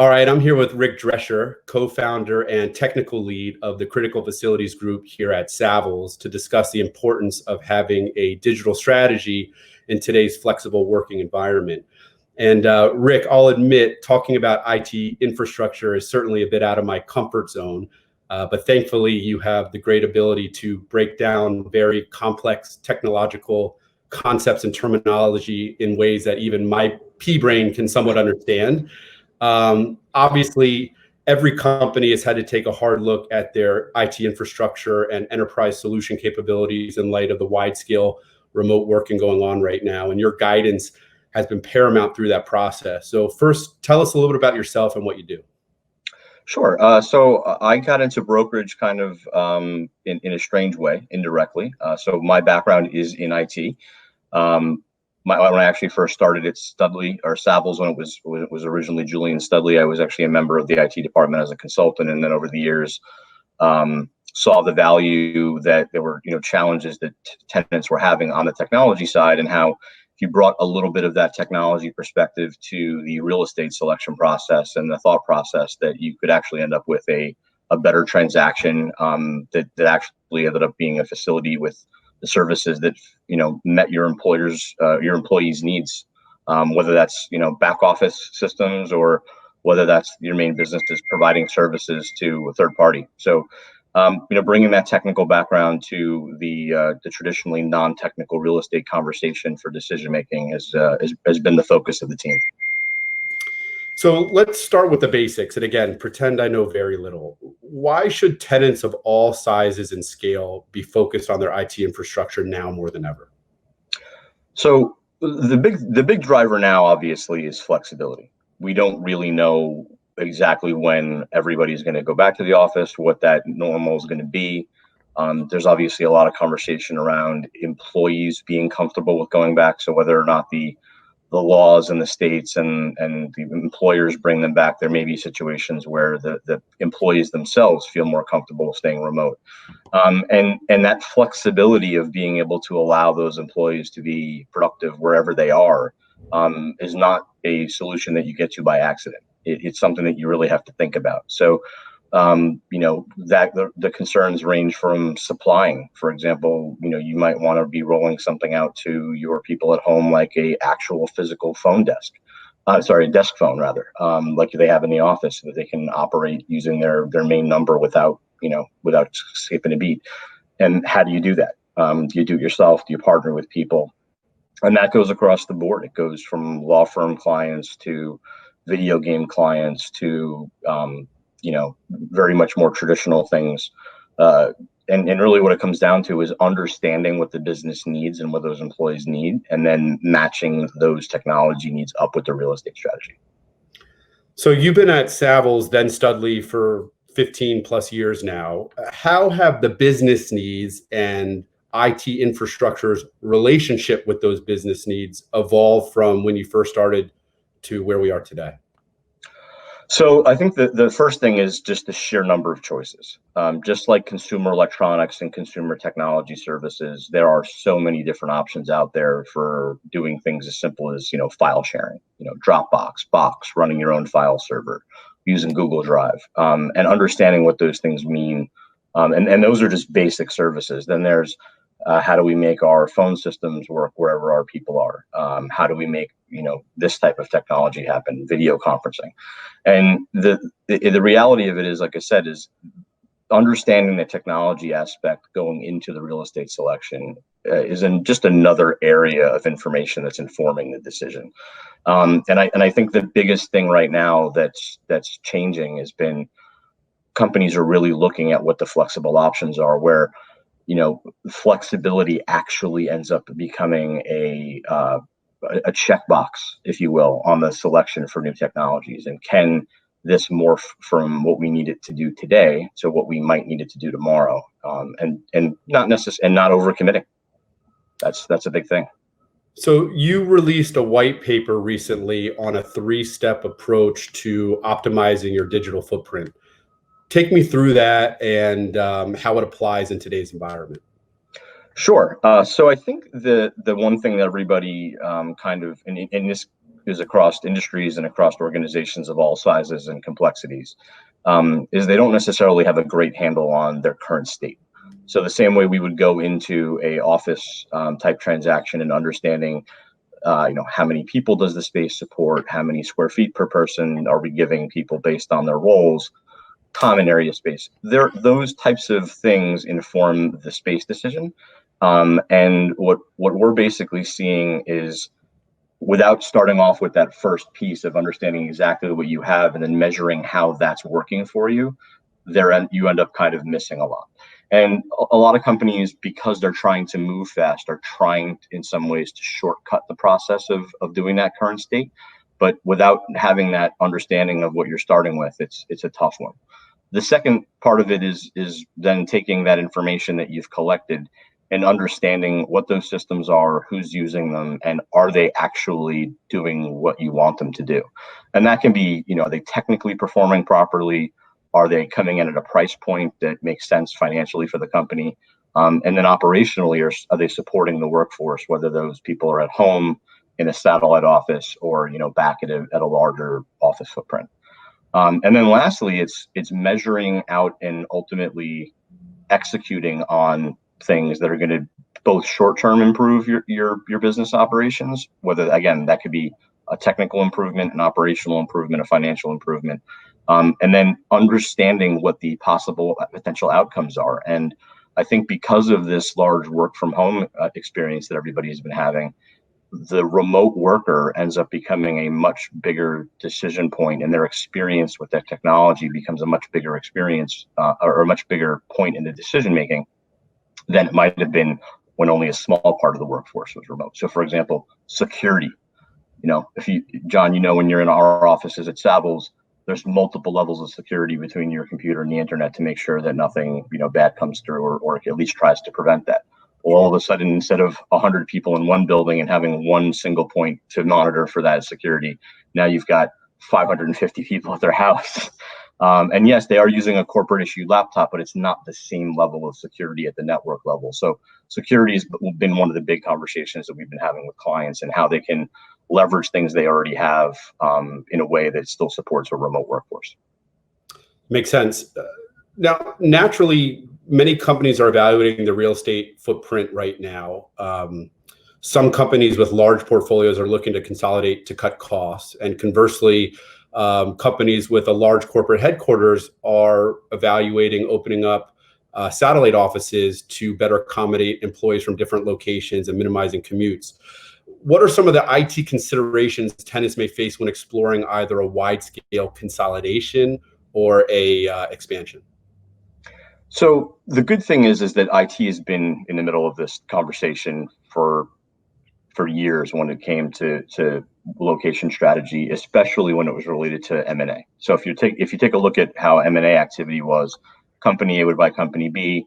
All right, I'm here with RIck Drescher, co-founder and technical lead of the Critical Facilities Group here at Savills, to discuss the importance of having a digital strategy in today's flexible working environment. And Rick, I'll admit, talking about IT infrastructure is certainly a bit out of my comfort zone, but thankfully you have the great ability to break down very complex technological concepts and terminology in ways that even my pea brain can somewhat understand. Obviously, every company has had to take a hard look at their IT infrastructure and enterprise solution capabilities in light of the wide-scale remote working going on right now. And your guidance has been paramount through that process. So first, tell us a little bit about yourself and what you do. Sure. So I got into brokerage kind of in a strange way, indirectly. So my background is in IT. When I actually first started at Studley or Savills, when it was originally Julian Studley, I was actually a member of the IT department as a consultant, and then over the years saw the value that there were challenges that tenants were having on the technology side, and how if you brought a little bit of that technology perspective to the real estate selection process and the thought process, that you could actually end up with a better transaction that actually ended up being a facility with the services that met your employees' needs, whether that's back office systems or whether that's your main business is providing services to a third party. So bringing that technical background to the traditionally non-technical real estate conversation for decision making has been the focus of the team. So let's start with the basics. And again, pretend I know very little. Why should tenants of all sizes and scale be focused on their IT infrastructure now more than ever? So the big driver now, obviously, is flexibility. We don't really know exactly when everybody's going to go back to the office, what that normal is going to be. There's obviously a lot of conversation around employees being comfortable with going back. So whether or not the laws in the states and the employers bring them back, there may be situations where the employees themselves feel more comfortable staying remote. And that flexibility of being able to allow those employees to be productive wherever they are is not a solution that you get to by accident. It's something that you really have to think about. So that the concerns range from supplying. For example, you might want to be rolling something out to your people at home, like a actual physical phone desk, desk phone rather, like they have in the office, so that they can operate using their main number without skipping a beat. And how do you do that? Do you do it yourself? Do you partner with people? And that goes across the board. It goes from law firm clients to video game clients to very much more traditional things. And really what it comes down to is understanding what the business needs and what those employees need, and then matching those technology needs up with the real estate strategy. So you've been at Savills, then Studley, for 15 plus years now. How have the business needs and IT infrastructure's relationship with those business needs evolved from when you first started to where we are today? So I think the first thing is just the sheer number of choices. Just like consumer electronics and consumer technology services, there are so many different options out there for doing things as simple as file sharing, Dropbox, Box, running your own file server, using Google Drive, and understanding what those things mean. And those are just basic services. Then there's how do we make our phone systems work wherever our people are? How do we make this type of technology happen? Video conferencing, and the reality of it is, like I said, is understanding the technology aspect going into the real estate selection is in just another area of information that's informing the decision. And I think the biggest thing right now that's changing has been companies are really looking at what the flexible options are, where flexibility actually ends up becoming a checkbox, if you will, on the selection for new technologies. And can this morph from what we need it to do today to what we might need it to do tomorrow? And not necessarily, and not overcommitting. That's a big thing. So you released a white paper recently on a 3-step approach to optimizing your digital footprint. Take me through that and how it applies in today's environment. Sure. So I think the one thing that everybody kind of, and this is across industries and across organizations of all sizes and complexities, is they don't necessarily have a great handle on their current state. So the same way we would go into a office type transaction and understanding, how many people does the space support, how many square feet per person are we giving people based on their roles, common area space. Those types of things inform the space decision. And what we're basically seeing is, without starting off with that first piece of understanding exactly what you have and then measuring how that's working for you, you end up kind of missing a lot. And a lot of companies, because they're trying to move fast, are trying in some ways to shortcut the process of doing that current state. But without having that understanding of what you're starting with, it's a tough one. The second part of it is then taking that information that you've collected and understanding what those systems are, who's using them, and are they actually doing what you want them to do? And that can be, are they technically performing properly? Are they coming in at a price point that makes sense financially for the company? And then operationally, are they supporting the workforce, whether those people are at home, in a satellite office, or back at a larger office footprint? And then lastly, it's measuring out and ultimately executing on things that are going to both short-term improve your business operations, whether, again, that could be a technical improvement, an operational improvement, a financial improvement, and then understanding what the possible potential outcomes are. And I think because of this large work from home experience that everybody's been having, the remote worker ends up becoming a much bigger decision point, and their experience with that technology becomes a much bigger experience or a much bigger point in the decision making than it might have been when only a small part of the workforce was remote. So, for example, security. John, when you're in our offices at Savills, there's multiple levels of security between your computer and the internet to make sure that nothing, bad comes through, or at least tries to prevent that. Well, all of a sudden, instead of 100 people in one building and having one single point to monitor for that security, now you've got 550 people at their house. And yes, they are using a corporate issued laptop, but it's not the same level of security at the network level. So security has been one of the big conversations that we've been having with clients, and how they can leverage things they already have in a way that still supports a remote workforce. Makes sense. Now, naturally, many companies are evaluating the real estate footprint right now. Some companies with large portfolios are looking to consolidate to cut costs. And conversely, companies with a large corporate headquarters are evaluating opening up satellite offices to better accommodate employees from different locations and minimizing commutes. What are some of the IT considerations tenants may face when exploring either a wide-scale consolidation or a expansion? So the good thing is that IT has been in the middle of this conversation for years when it came to location strategy, especially when it was related to M&A. So if you take a look at how M&A activity was, company A would buy company B.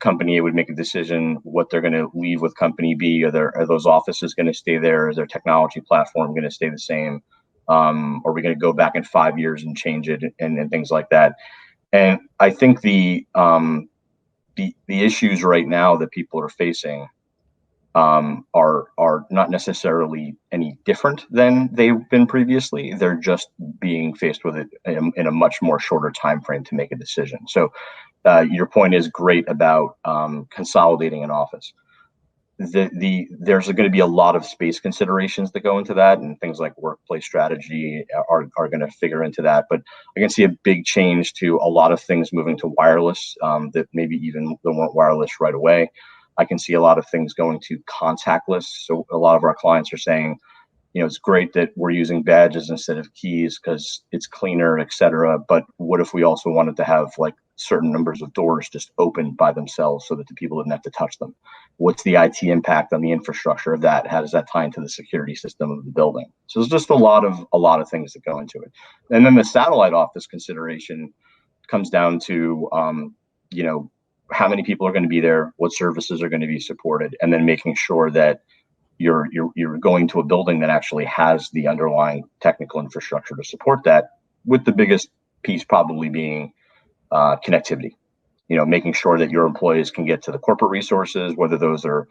Company A would make a decision what they're going to leave with company B. Are those offices going to stay there? Is their technology platform going to stay the same? Are we going to go back in 5 years and change it, and things like that? And I think the issues right now that people are facing are not necessarily any different than they've been previously. They're just being faced with it in a much more shorter time frame to make a decision. So your point is great about consolidating an office. There's going to be a lot of space considerations that go into that, and things like workplace strategy are going to figure into that. But I can see a big change to a lot of things moving to wireless that maybe even they weren't wireless right away. I can see a lot of things going to contactless. So a lot of our clients are saying, it's great that we're using badges instead of keys because it's cleaner, et cetera. But what if we also wanted to have like certain numbers of doors just open by themselves so that the people didn't have to touch them? What's the IT impact on the infrastructure of that? How does that tie into the security system of the building? So there's just a lot of things that go into it. And then the satellite office consideration comes down to, how many people are going to be there, what services are going to be supported, and then making sure that you're going to a building that actually has the underlying technical infrastructure to support that, with the biggest piece probably being connectivity. Making sure that your employees can get to the corporate resources, whether those are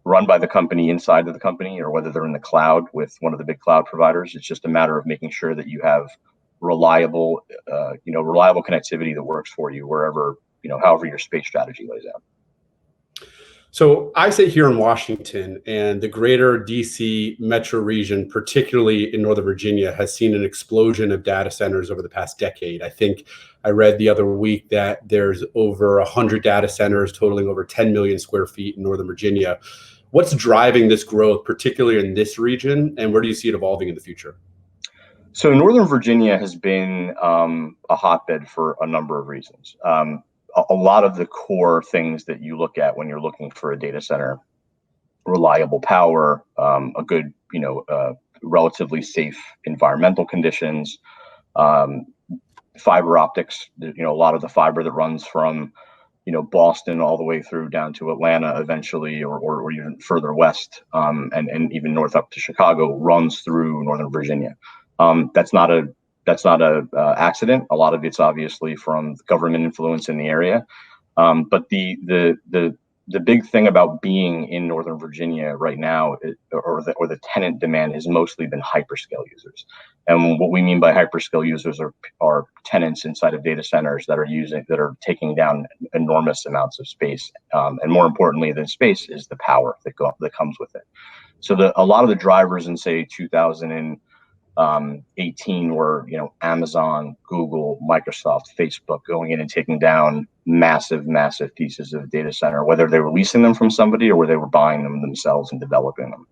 run by the company inside of the company, or whether they're in the cloud with one of the big cloud providers. It's just a matter of making sure that you have reliable, reliable connectivity that works for you wherever, however your space strategy lays out. So I sit here in Washington, and the greater DC metro region, particularly in Northern Virginia, has seen an explosion of data centers over the past decade. I think I read the other week that there's over 100 data centers totaling over 10 million square feet in Northern Virginia. What's driving this growth, particularly in this region, and where do you see it evolving in the future? So Northern Virginia has been a hotbed for a number of reasons. A lot of the core things that you look at when you're looking for a data center: reliable power, a good, relatively safe environmental conditions, fiber optics. A lot of the fiber that runs from, Boston all the way through down to Atlanta eventually, or even further west, and even north up to Chicago, runs through Northern Virginia. That's not a accident. A lot of it's obviously from government influence in the area. But the big thing about being in Northern Virginia right now, or the tenant demand, has mostly been hyperscale users. And what we mean by hyperscale users are tenants inside of data centers that are taking down enormous amounts of space. And more importantly than space is the power that comes with it. So a lot of the drivers in, say, 2018 were, Amazon, Google, Microsoft, Facebook going in and taking down massive pieces of data center, whether they were leasing them from somebody or where they were buying them themselves and developing them.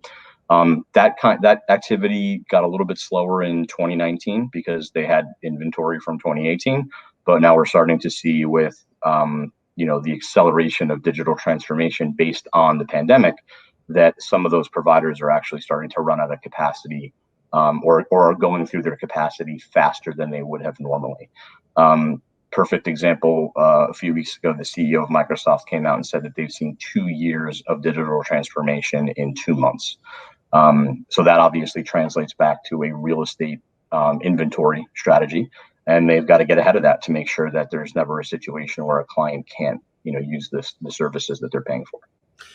That activity got a little bit slower in 2019 because they had inventory from 2018, but now we're starting to see with the acceleration of digital transformation based on the pandemic, that some of those providers are actually starting to run out of capacity, or are going through their capacity faster than they would have normally. Perfect example, a few weeks ago, the CEO of Microsoft came out and said that they've seen 2 years of digital transformation in 2 months. So that obviously translates back to a real estate inventory strategy, and they've got to get ahead of that to make sure that there's never a situation where a client can't, use the services that they're paying for.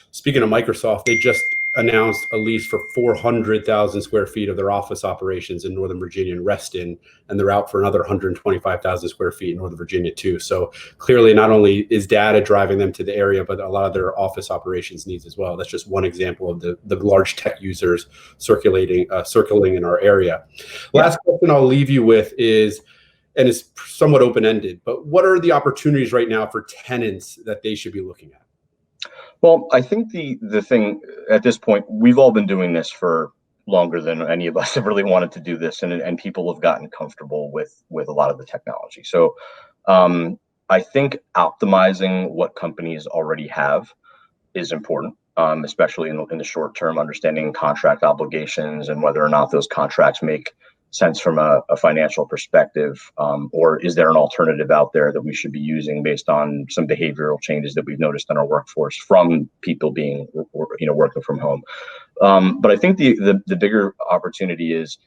Speaking of Microsoft, they just announced a lease for 400,000 square feet of their office operations in Northern Virginia and Reston, and they're out for another 125,000 square feet in Northern Virginia too. So clearly, not only is data driving them to the area, but a lot of their office operations needs as well. That's just one example of the large tech users circling in our area. Yeah. Last question I'll leave you with is, and it's somewhat open-ended, but what are the opportunities right now for tenants that they should be looking at? Well, I think the thing at this point, we've all been doing this for longer than any of us have really wanted to do this, and people have gotten comfortable with a lot of the technology. So I think optimizing what companies already have is important, especially in the short term, understanding contract obligations and whether or not those contracts make sense from a financial perspective, or is there an alternative out there that we should be using based on some behavioral changes that we've noticed in our workforce from people being, working from home. But I think the bigger opportunity is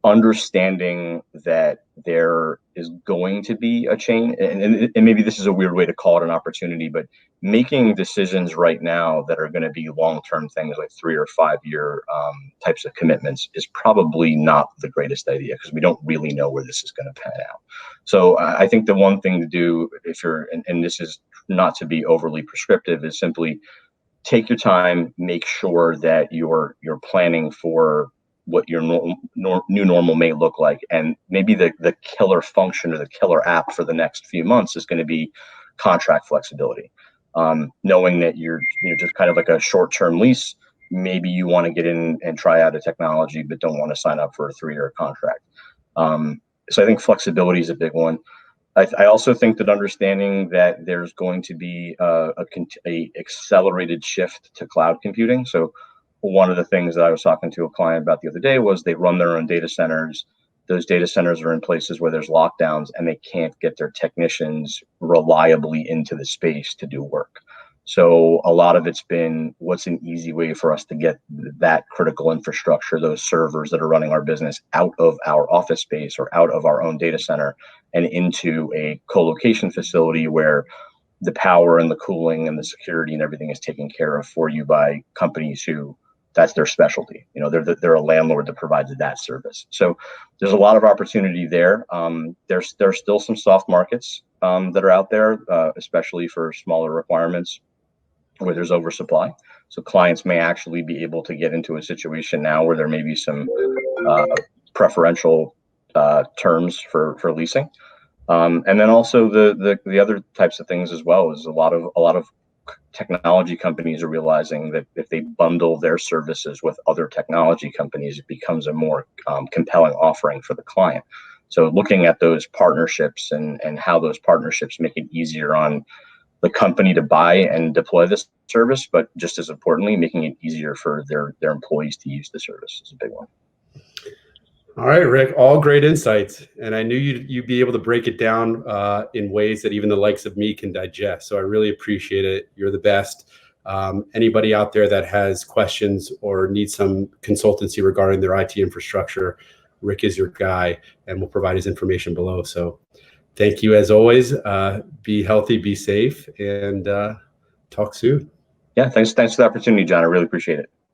understanding that there is going to be a change, and maybe this is a weird way to call it an opportunity, but making decisions right now that are going to be long-term things like 3 or 5 year types of commitments is probably not the greatest idea, because we don't really know where this is going to pan out. So I think the one thing to do, if you're, and this is not to be overly prescriptive, is simply take your time, make sure that you're planning for what your new normal may look like. And maybe the killer function or the killer app for the next few months is going to be contract flexibility. Knowing that you're just kind of like a short-term lease, maybe you want to get in and try out a technology, but don't want to sign up for a 3-year contract. So I think flexibility is a big one. I also think that understanding that there's going to be a accelerated shift to cloud computing. So one of the things that I was talking to a client about the other day was they run their own data centers. Those data centers are in places where there's lockdowns and they can't get their technicians reliably into the space to do work. So a lot of it's been, what's an easy way for us to get that critical infrastructure, those servers that are running our business, out of our office space or out of our own data center and into a co-location facility where the power and the cooling and the security and everything is taken care of for you by companies who that's their specialty. You know, they're a landlord that provides that service. So there's a lot of opportunity there. There's still some soft markets that are out there, especially for smaller requirements where there's oversupply. So clients may actually be able to get into a situation now where there may be some preferential terms for leasing. And then also the other types of things as well is a lot of technology companies are realizing that if they bundle their services with other technology companies, it becomes a more compelling offering for the client. So looking at those partnerships and how those partnerships make it easier on the company to buy and deploy this service, but just as importantly, making it easier for their employees to use the service is a big one. All right, Rick, all great insights. And I knew you'd be able to break it down in ways that even the likes of me can digest. So I really appreciate it. You're the best. Anybody out there that has questions or needs some consultancy regarding their IT infrastructure, Rick is your guy, and we'll provide his information below. So thank you as always. Be healthy, be safe, and talk soon. Yeah, thanks for the opportunity, John. I really appreciate it.